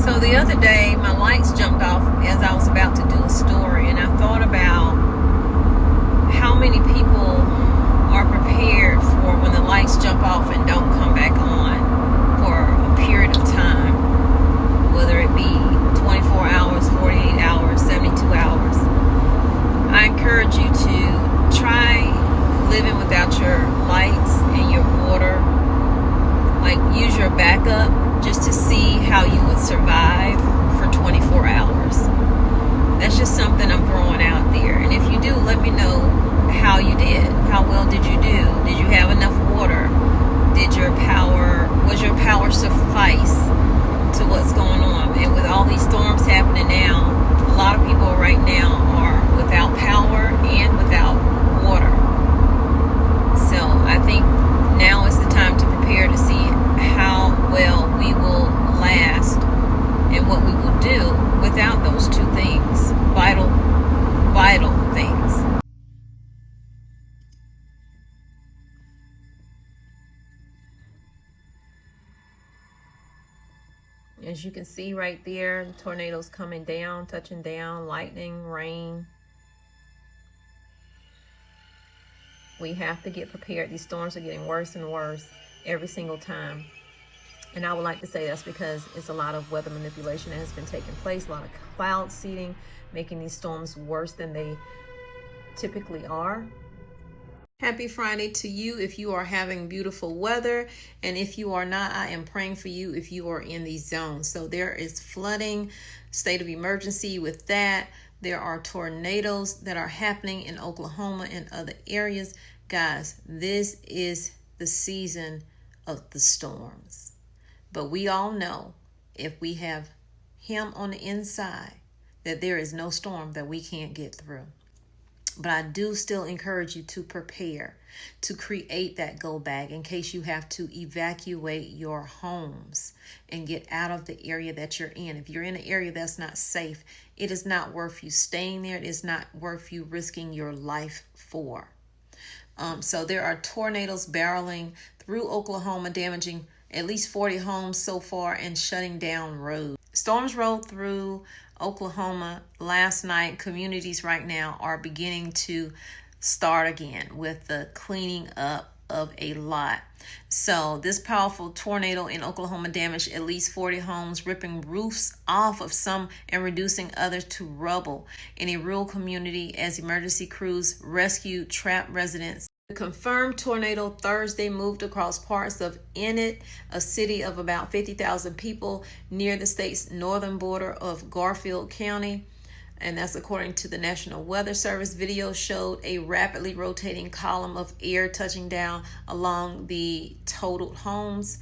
So the other day, my lights jumped off as I was about to do a story, and I thought about how many people are prepared for when the lights jump off and don't come back on for a period of time, whether it be 24 hours, 48 hours, 72 hours. I encourage you to try living without your lights and your water. Like, use your backup just to see how you would survive for 24 hours. That's just something I'm throwing out there. And if you do, let me know how you did. How well did you do? Did you have enough water? Was your power suffice to what's going on? And with all these storms happening now, a lot of people right now are without power and without water. So I think now is the time to prepare to see how well we will last and what we will do without those two things, vital things. As you can see right there, tornadoes coming down, touching down, lightning, rain. We have to get prepared. These storms are getting worse and worse every single time. And I would like to say that's because it's a lot of weather manipulation that has been taking place, a lot of cloud seeding, making these storms worse than they typically are. Happy Friday to you if you are having beautiful weather, and if you are not, I am praying for you if you are in these zones. So there is flooding, state of emergency with that. There are tornadoes that are happening in Oklahoma and other areas. Guys, this is the season of the storms. But we all know if we have Him on the inside, that there is no storm that we can't get through. But I do still encourage you to prepare, to create that go bag in case you have to evacuate your homes and get out of the area that you're in. If you're in an area that's not safe, it is not worth you staying there. It is not worth you risking your life for. So there are tornadoes barreling through Oklahoma, damaging at least 40 homes so far and shutting down roads. Storms rolled through Oklahoma last night. Communities right now are beginning to start again with the cleaning up of a lot. So this powerful tornado in Oklahoma damaged at least 40 homes, ripping roofs off of some and reducing others to rubble in a rural community as emergency crews rescued trapped residents. The confirmed tornado Thursday moved across parts of Enid, a city of about 50,000 people near the state's northern border of Garfield County. And that's according to the National Weather Service. Video showed a rapidly rotating column of air touching down along the totaled homes.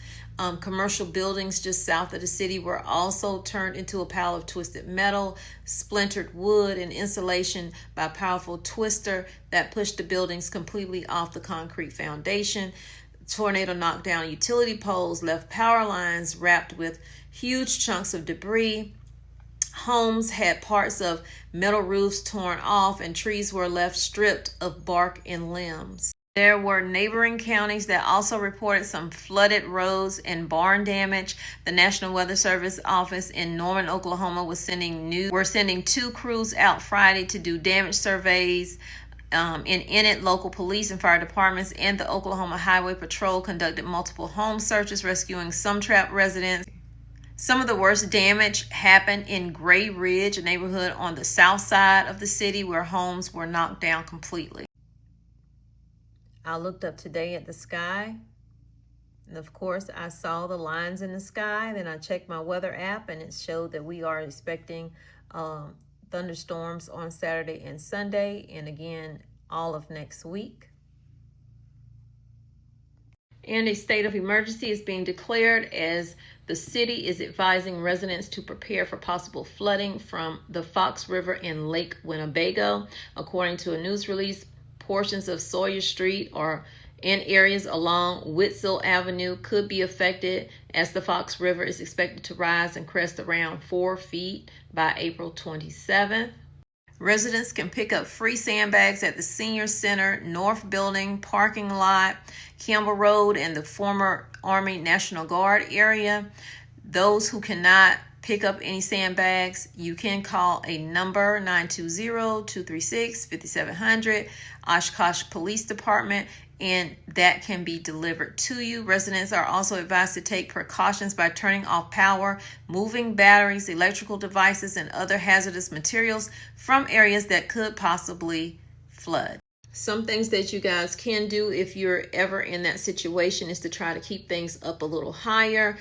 Commercial buildings just south of the city were also turned into a pile of twisted metal, splintered wood, and insulation by a powerful twister that pushed the buildings completely off the concrete foundation. The tornado knocked down utility poles, left power lines wrapped with huge chunks of debris. Homes had parts of metal roofs torn off, and trees were left stripped of bark and limbs. There were neighboring counties that also reported some flooded roads and barn damage. The National Weather Service office in Norman, Oklahoma was sending 2 crews out Friday to do damage surveys. In Enid, local police and fire departments and the Oklahoma Highway Patrol conducted multiple home searches, rescuing some trapped residents. Some of the worst damage happened in Gray Ridge, a neighborhood on the south side of the city where homes were knocked down completely. I looked up today at the sky, and of course I saw the lines in the sky. Then I checked my weather app, and it showed that we are expecting thunderstorms on Saturday and Sunday, and again all of next week. And a state of emergency is being declared as the city is advising residents to prepare for possible flooding from the Fox River in Lake Winnebago. According to a news release, portions of Sawyer Street or in areas along Witzel Avenue could be affected, as the Fox River is expected to rise and crest around 4 feet by April 27th. Residents can pick up free sandbags at the Senior Center North Building parking lot, Campbell Road, and the former Army National Guard area. Those who cannot pick up any sandbags, you can call a number 920-236-5700, Oshkosh Police Department, and that can be delivered to you. Residents are also advised to take precautions by turning off power, moving batteries, electrical devices, and other hazardous materials from areas that could possibly flood. Some things that you guys can do if you're ever in that situation is to try to keep things up a little higher.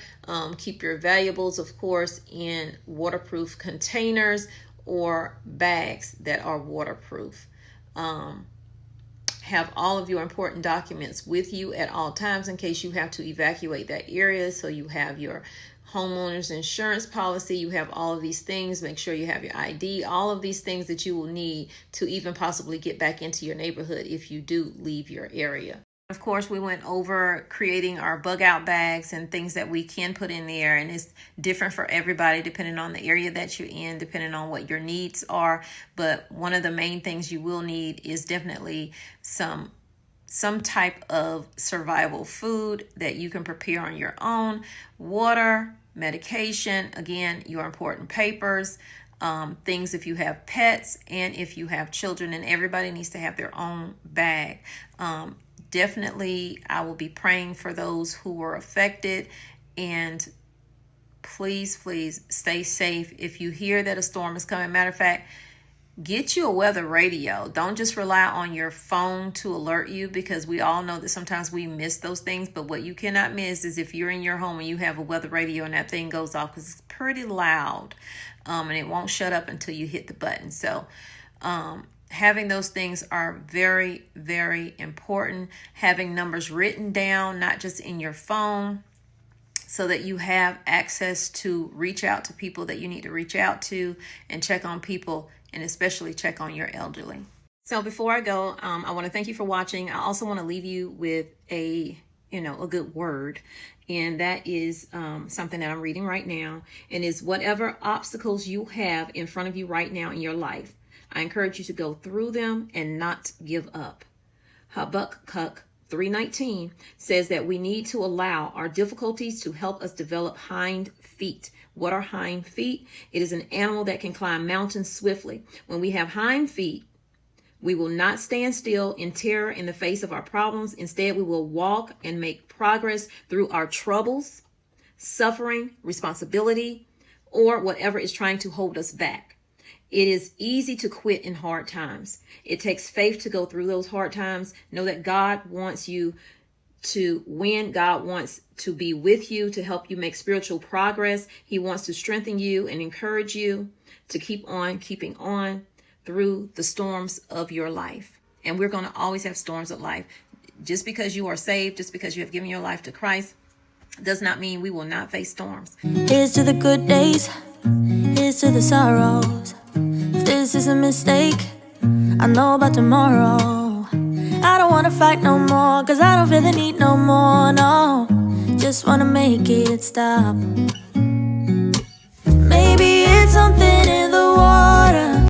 Keep your valuables, of course, in waterproof containers or bags that are waterproof. Have all of your important documents with you at all times in case you have to evacuate that area. So you have your homeowner's insurance policy, you have all of these things. Make sure you have your ID, all of these things that you will need to even possibly get back into your neighborhood if you do leave your area. Of course, we went over creating our bug out bags and things that we can put in there, and it's different for everybody depending on the area that you're in, depending on what your needs are. But one of the main things you will need is definitely some type of survival food that you can prepare on your own, water, medication, again, your important papers, things if you have pets and if you have children, and everybody needs to have their own bag. Definitely, I will be praying for those who were affected, and please stay safe. If you hear that a storm is coming, matter of fact, get you a weather radio. Don't just rely on your phone to alert you, because we all know that sometimes we miss those things. But what you cannot miss is if you're in your home and you have a weather radio and that thing goes off, because it's pretty loud, and it won't shut up until you hit the button. So having those things are very, very important. Having numbers written down, not just in your phone, so that you have access to reach out to people that you need to reach out to and check on people, and especially check on your elderly. So before I go, I want to thank you for watching. I also want to leave you with a good word, and that is something that I'm reading right now, and is whatever obstacles you have in front of you right now in your life, I encourage you to go through them and not give up. Habakkuk 3:19 says that we need to allow our difficulties to help us develop hind feet. What are hind feet? It is an animal that can climb mountains swiftly. When we have hind feet, we will not stand still in terror in the face of our problems. Instead, we will walk and make progress through our troubles, suffering, responsibility, or whatever is trying to hold us back. It is easy to quit in hard times. It takes faith to go through those hard times. Know that God wants you to win. God wants to be with you to help you make spiritual progress. He wants to strengthen you and encourage you to keep on keeping on through the storms of your life. And we're going to always have storms of life. Just because you are saved, just because you have given your life to Christ, does not mean we will not face storms. Here's to the good days. Here's to the sorrows. If this is a mistake, I know about tomorrow. I don't wanna fight no more, cause I don't feel the need no more, no. Just wanna make it stop. Maybe it's something in the water.